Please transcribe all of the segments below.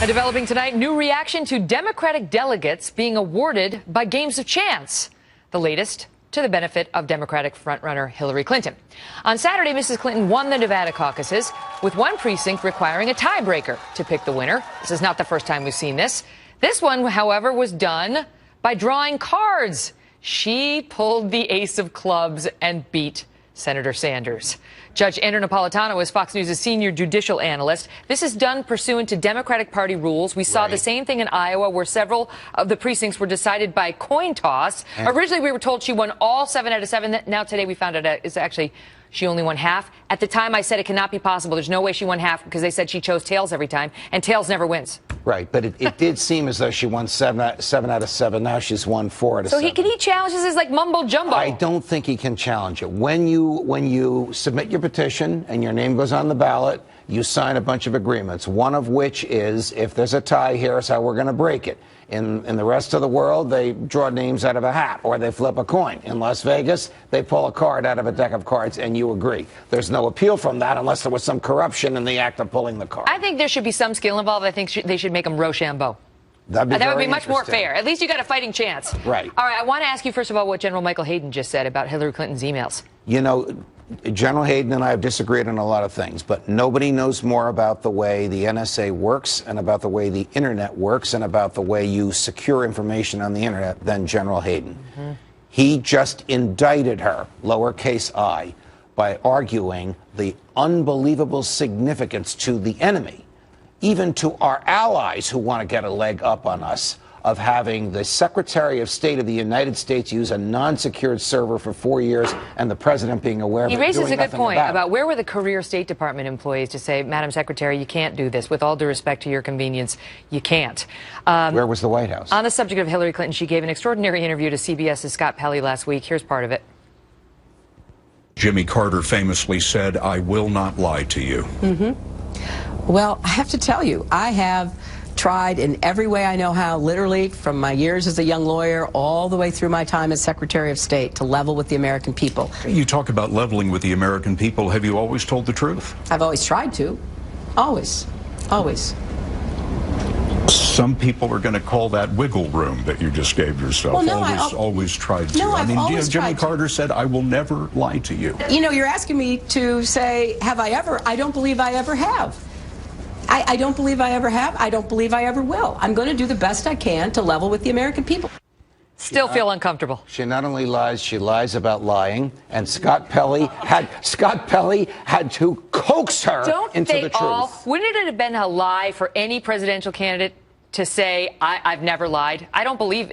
Developing tonight, new reaction to Democratic delegates being awarded by games of chance. The latest to the benefit of Democratic frontrunner Hillary Clinton. On Saturday, Mrs. Clinton won the Nevada caucuses, with one precinct requiring a tiebreaker to pick the winner. This is not the first time we've seen this. This one, however, was done by drawing cards. She pulled the ace of clubs and beat Senator Sanders. Judge Andrew Napolitano is Fox News' senior judicial analyst. This is done pursuant to Democratic Party rules. We saw the same thing in Iowa, where several of the precincts were decided by coin toss. Originally, we were told she won all 7 out of 7. Now, today, we found out it's actually she only won half. At the time, I said it cannot be possible. There's no way she won half, because they said she chose tails every time, and tails never wins. Right, but it did seem as though she won 7 out of 7. Now she's won 4 out of 7. So can he challenge this as like mumbo jumbo? I don't think he can challenge it. When you submit your petition and your name goes on the ballot, you sign a bunch of agreements, one of which is, if there's a tie, here's how we're going to break it. In the rest of the world, they draw names out of a hat or they flip a coin. In Las Vegas, they pull a card out of a deck of cards and you agree. There's no appeal from that unless there was some corruption in the act of pulling the card. I think there should be some skill involved. I think they should make them Rochambeau. That would be much more fair. At least you got a fighting chance. Right. All right, I want to ask you, first of all, what General Michael Hayden just said about Hillary Clinton's emails. You know, General Hayden and I have disagreed on a lot of things, but nobody knows more about the way the NSA works and about the way the Internet works and about the way you secure information on the Internet than General Hayden. He just indicted her, lowercase I, by arguing the unbelievable significance to the enemy, even to our allies who want to get a leg up on us, of having the Secretary of State of the United States use a non-secured server for 4 years and the president being aware of it. He raises a good point about where were the career State Department employees to say, Madam Secretary, you can't do this. With all due respect to your convenience, you can't. Where was the White House? On the subject of Hillary Clinton, she gave an extraordinary interview to CBS's Scott Pelley last week. Here's part of it. Jimmy Carter famously said, "I will not lie to you." Well, I have to tell you, I have tried in every way I know how, literally from my years as a young lawyer all the way through my time as Secretary of State, to level with the American people. You talk about leveling with the American people. Have you always told the truth? I've always tried to. Always. Always. Some people are going to call that wiggle room that you just gave yourself. Well, no, always tried to. No, I mean, always Jimmy Carter said, "I will never lie to you." You know, you're asking me to say, have I ever? I don't believe I ever have. I don't believe I ever have. I don't believe I ever will. I'm going to do the best I can to level with the American people. Still feel uncomfortable. She not only lies, she lies about lying. And Scott Pelley had to coax her into the truth. Wouldn't it have been a lie for any presidential candidate to say, I've never lied? I don't believe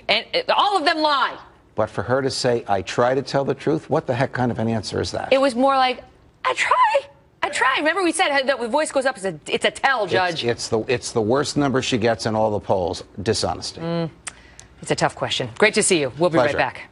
all of them lie. But for her to say, I try to tell the truth, what the heck kind of an answer is that? It was more like, I try. I try. Remember, we said that the voice goes up. It's a tell, Judge. It's the worst number she gets in all the polls. Dishonesty. It's a tough question. Great to see you. We'll be right back.